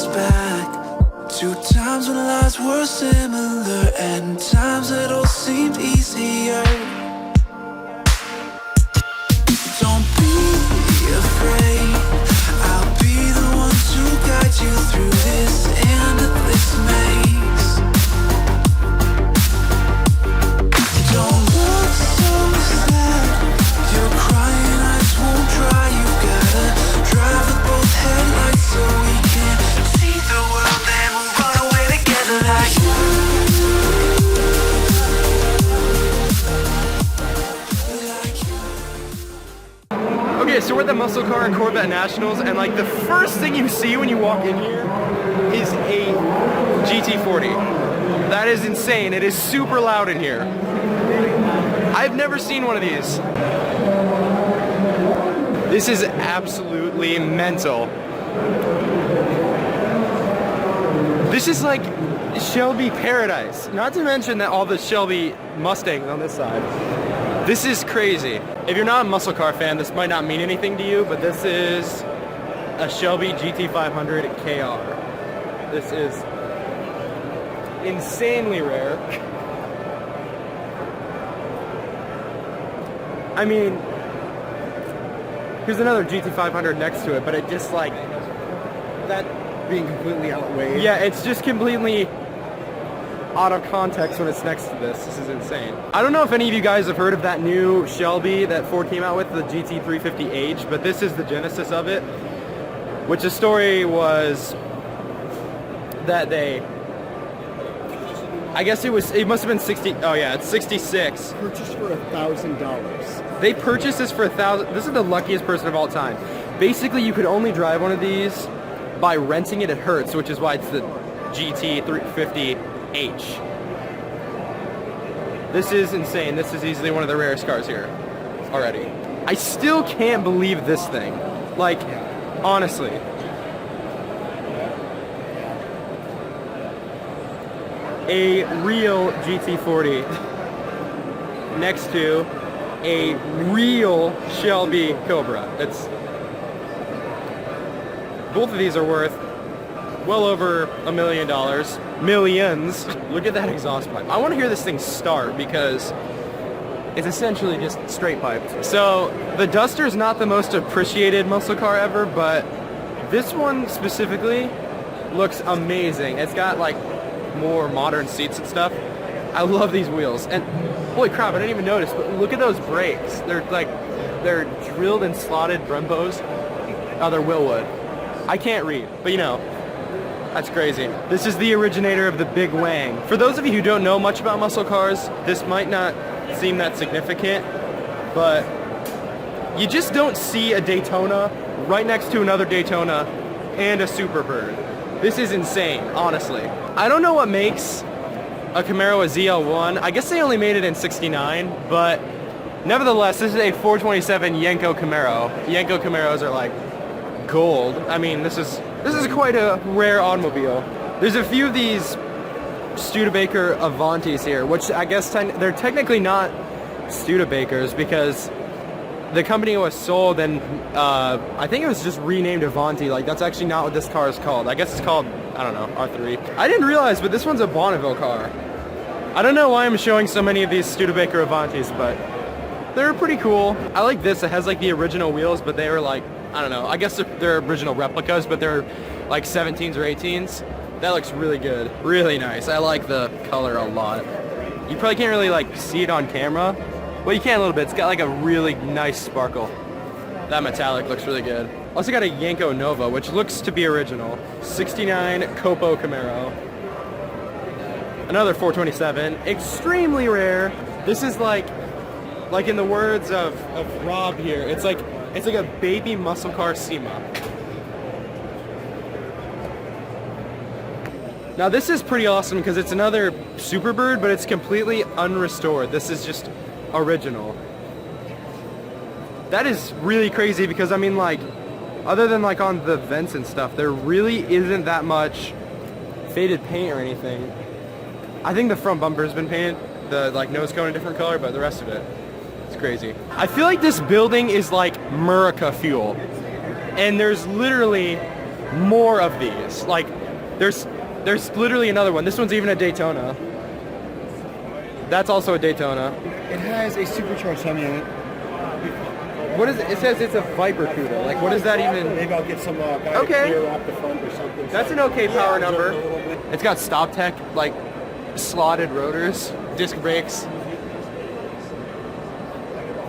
us back to times when lives were similar and times that all seemed easier. Don't be afraid, I'll be the one to guide you through this endless maze. Don't look so sad, your crying eyes won't dry. You gotta drive with both headlights so we can see the world and we'll run away together like Okay, so we're at the Muscle Car Corvette Nationals, and like the first thing you see when you walk in here is a GT40. That is insane. It is super loud in here. I've never seen one of these. This is absolutely mental. This is like Shelby paradise. Not to mention that all the Shelby Mustangs on this side. This is crazy. If you're not a muscle car fan, this might not mean anything to you, but this is a Shelby GT500 KR. This is insanely rare. I mean, here's another GT500 next to it, but it just like, that being completely outweighed. Yeah, it's just completely out of context when it's next to this. This is insane. I don't know if any of you guys have heard of that new Shelby that Ford came out with, the GT350H, but this is the genesis of it, which the story was that they, I guess it must have been 60, oh yeah, it's 66. Purchased for $1,000. They purchased this for $1,000. This is the luckiest person of all time. Basically, you could only drive one of these by renting it at Hertz, which is why it's the GT350H. This is insane. This is easily one of the rarest cars here already. I still can't believe this thing. Like, honestly. A real GT40 next to a real Shelby Cobra. It's, both of these are worth well over $1 million. Millions. Look at that exhaust pipe. I want to hear this thing start because it's essentially just straight piped. So the Duster's not the most appreciated muscle car ever, but this one specifically looks amazing. It's got like more modern seats and stuff. I love these wheels. And holy crap, I didn't even notice, but look at those brakes. They're drilled and slotted Brembos. Oh, they're Willwood. I can't read, but you know, that's crazy. This is the originator of the Big Wang. For those of you who don't know much about muscle cars, this might not seem that significant, but you just don't see a Daytona right next to another Daytona and a Superbird. This is insane, honestly. I don't know what makes a Camaro a ZL1. I guess they only made it in '69, but nevertheless, this is a 427 Yenko Camaro. Yenko Camaros are like gold. I mean, this is quite a rare automobile. There's a few of these Studebaker Avantis here, which I guess they're technically not Studebakers because the company was sold and I think it was just renamed Avanti. Like, that's actually not what this car is called. I guess it's called, I don't know, R3. I didn't realize, but this one's a Bonneville car. I don't know why I'm showing so many of these Studebaker Avantis, but they're pretty cool. I like this. It has like the original wheels, but they were like, I don't know, I guess they're original replicas, but they're like 17s or 18s. That looks really good. Really nice. I like the color a lot. You probably can't really like see it on camera. Well, you can a little bit. It's got like a really nice sparkle. That metallic looks really good. Also got a Yenko Nova, which looks to be original. 69 Copo Camaro. Another 427. Extremely rare. This is like in the words of Rob here, it's like a baby muscle car SEMA. Now this is pretty awesome because it's another Superbird, but it's completely unrestored. This is just original. That is really crazy because I mean, like, other than like on the vents and stuff, there really isn't that much faded paint or anything. I think the front bumper's been painted, the like nose cone a different color, but the rest of it, it's crazy. I feel like this building is like MURICA fuel, and there's literally more of these. Like, there's literally another one. This one's even a Daytona. That's also a Daytona. It has a supercharged Hemi in it. What is it? It says it's a Viper Cuda. Like, what does that even... Maybe I'll get some guy Okay. clear off the front or something. That's an okay power number. It's got Stop Tech, like, slotted rotors, disc brakes.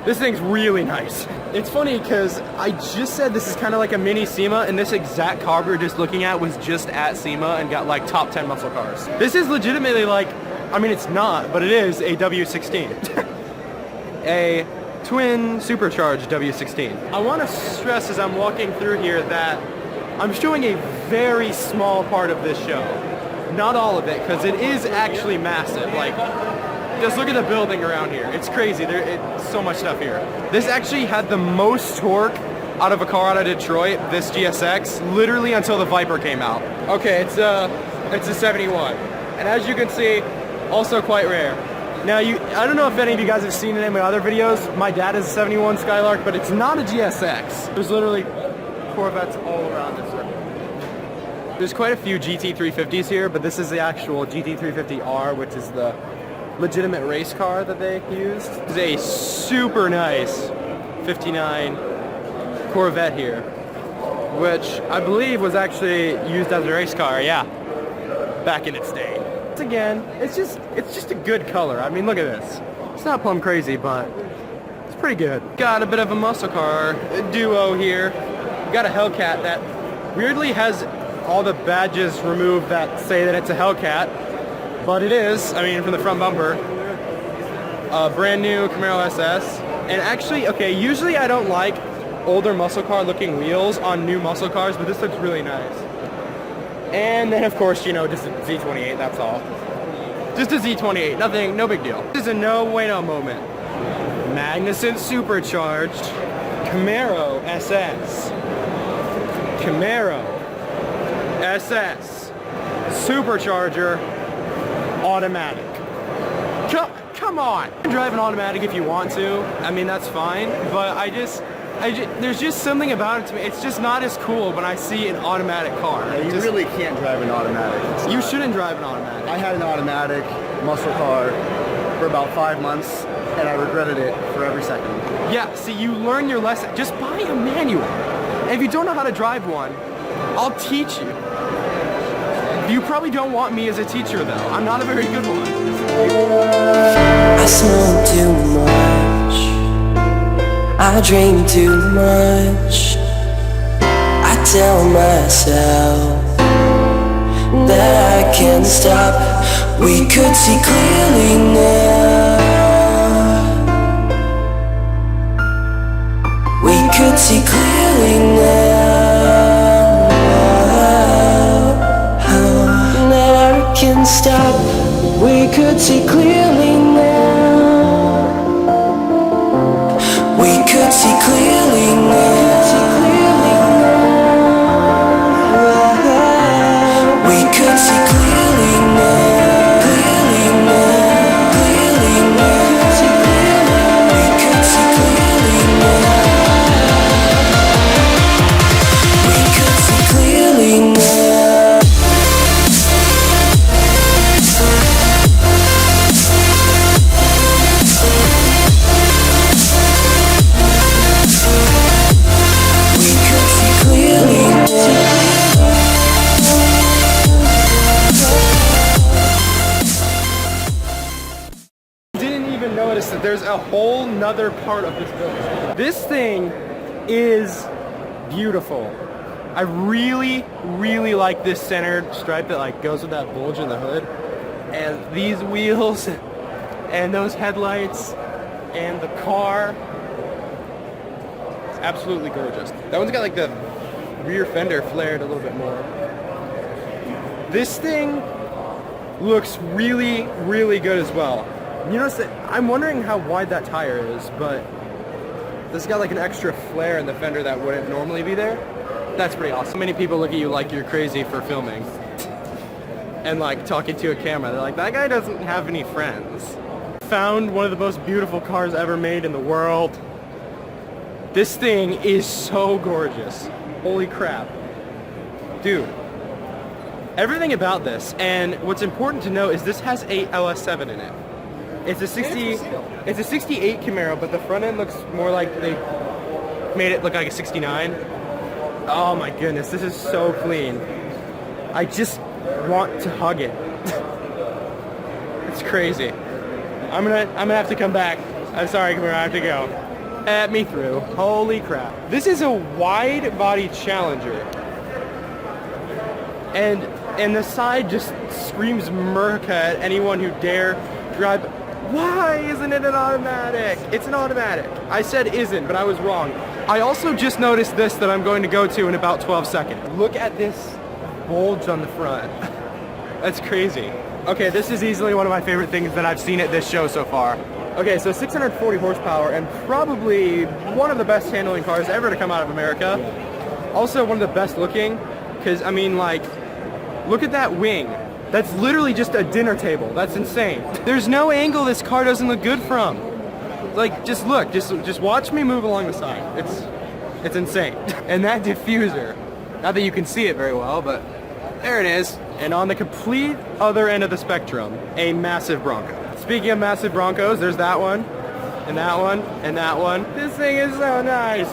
This thing's really nice. It's funny because I just said this is kind of like a mini SEMA, and this exact car we were just looking at was just at SEMA and got like top 10 muscle cars. This is legitimately like, I mean it's not, but it is a W16. A twin supercharged W16. I want to stress as I'm walking through here that I'm showing a very small part of this show. Not all of it, because it is actually massive. Like, just look at the building around here. It's crazy. It's so much stuff here. This actually had the most torque out of a car out of Detroit, this GSX, literally until the Viper came out. Okay, it's a 71. And as you can see, also quite rare. Now, I don't know if any of you guys have seen it in my other videos. My dad is a 71 Skylark, but it's not a GSX. There's literally Corvettes all around this circle. There's quite a few GT350s here, but this is the actual GT350R, which is the legitimate race car that they used. This is a super nice 59 Corvette here, which I believe was actually used as a race car, yeah, back in its day. Again, it's just a good color. I mean, look at this. It's not plumb crazy, but it's pretty good. Got a bit of a muscle car duo here. Got a Hellcat that weirdly has all the badges removed that say that it's a Hellcat, but it is. I mean, from the front bumper. A brand new Camaro SS. And actually, okay, usually I don't like older muscle car looking wheels on new muscle cars, but this looks really nice. And then, of course, you know, just a Z28, that's all. Just a Z28, nothing, no big deal. This is a no bueno moment. Magnuson supercharged Camaro SS. Camaro SS supercharger automatic. Come on. You can drive an automatic if you want to. I mean, that's fine, but there's just something about it to me. It's just not as cool when I see an automatic car. Yeah, you really can't drive an automatic. You shouldn't drive an automatic. I had an automatic muscle car for about 5 months, and I regretted it for every second. Yeah, see, you learn your lesson. Just buy a manual. And if you don't know how to drive one, I'll teach you. You probably don't want me as a teacher, though. I'm not a very good one. I smoke too much, I drink too much. I tell myself that I can't stop. We could see clearly now. We could see clearly now. That I can't stop. We could see clearly now. We could see clearly now. We could see clearly now. Clearly now. Clearly now. We could see clearly now. We could see clearly now. That there's a whole nother part of this building. This thing is beautiful. I really, really like this centered stripe that like goes with that bulge in the hood, and these wheels, and those headlights, and the car. It's absolutely gorgeous. That one's got like the rear fender flared a little bit more. This thing looks really, really good as well. You notice that I'm wondering how wide that tire is, but this got like an extra flare in the fender that wouldn't normally be there. That's pretty awesome. Many people look at you like you're crazy for filming and like talking to a camera. They're like, that guy doesn't have any friends. Found one of the most beautiful cars ever made in the world. This thing is so gorgeous. Holy crap. Dude, everything about this, and what's important to know is this has a LS7 in it. It's a 68 Camaro, but the front end looks more like they made it look like a 69. Oh my goodness, this is so clean. I just want to hug it. It's crazy. I'm gonna have to come back. I'm sorry, Camaro, I have to go. At me through. Holy crap. This is a wide body Challenger. And the side just screams MURICA at anyone who dare drive. Why isn't it an automatic? It's an automatic. I said isn't, but I was wrong. I also just noticed this that I'm going to go to in about 12 seconds. Look at this bulge on the front. That's crazy. Okay, this is easily one of my favorite things that I've seen at this show so far. Okay, so 640 horsepower and probably one of the best handling cars ever to come out of America. Also one of the best looking, because I mean, like, look at that wing. That's literally just a dinner table. That's insane. There's no angle this car doesn't look good from. Like, just look, just watch me move along the side. It's insane. And that diffuser, not that you can see it very well, but there it is. And on the complete other end of the spectrum, a massive Bronco. Speaking of massive Broncos, there's that one, and that one, and that one. This thing is so nice.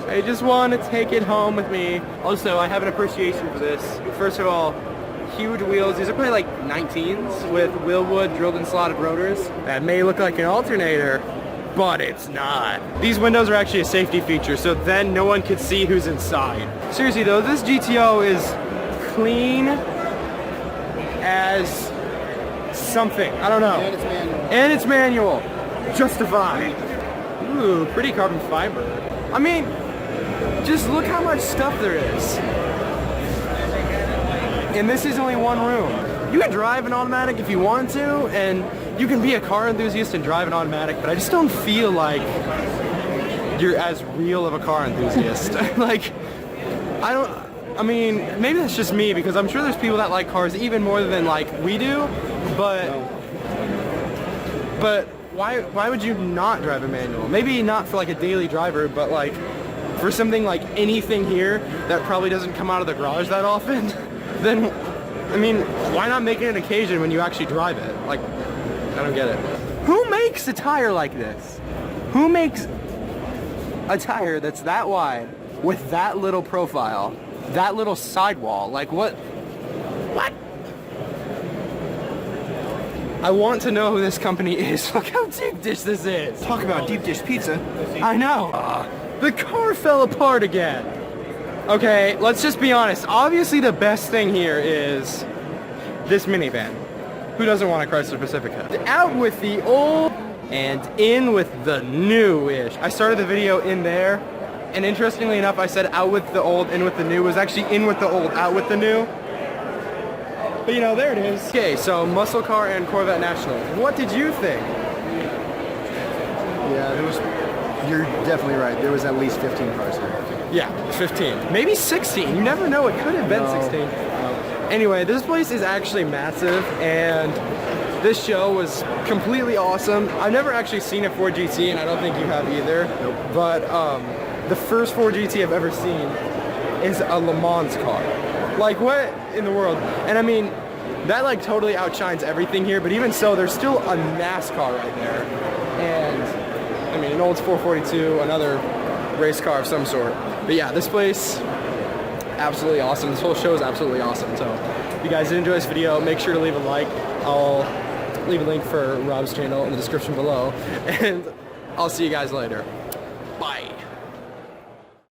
I just want to take it home with me. Also, I have an appreciation for this. First of all, huge wheels. These are probably like 19s with wheelwood drilled and slotted rotors. That may look like an alternator, but it's not. These windows are actually a safety feature, so then no one could see who's inside. Seriously though, this GTO is clean as something. I don't know. And it's manual. And it's manual. Justified. Ooh, pretty carbon fiber. I mean, just look how much stuff there is. And this is only one room. You can drive an automatic if you want to, and you can be a car enthusiast and drive an automatic, but I just don't feel like you're as real of a car enthusiast. Like, I mean, maybe that's just me, because I'm sure there's people that like cars even more than like we do, but why would you not drive a manual? Maybe not for like a daily driver, but like for something like anything here that probably doesn't come out of the garage that often, then, I mean, why not make it an occasion when you actually drive it? Like, I don't get it. Who makes a tire like this? Who makes a tire that's that wide with that little profile, that little sidewall? Like, what? I want to know who this company is. Look how deep dish this is. Talk about deep dish pizza. I know. The car fell apart again. Okay, let's just be honest. Obviously the best thing here is this minivan. Who doesn't want a Chrysler Pacifica? Out with the old and in with the new-ish. I started the video in there, and interestingly enough, I said out with the old, in with the new. It was actually in with the old, out with the new. But you know, there it is. Okay, so Muscle Car and Corvette Nationals. What did you think? Yeah, you're definitely right. There was at least 15 cars here. Yeah, 15. Maybe 16. You never know. It could have been 16. Anyway, this place is actually massive, and this show was completely awesome. I've never actually seen a Ford GT, and I don't think you have either. Nope. But the first Ford GT I've ever seen is a Le Mans car. Like, what in the world? And I mean, that like totally outshines everything here, but even so, there's still a NASCAR right there. And I mean, an old 442, another race car of some sort. But yeah, this place, absolutely awesome. This whole show is absolutely awesome. So if you guys did enjoy this video, make sure to leave a like. I'll leave a link for Rob's channel in the description below. And I'll see you guys later.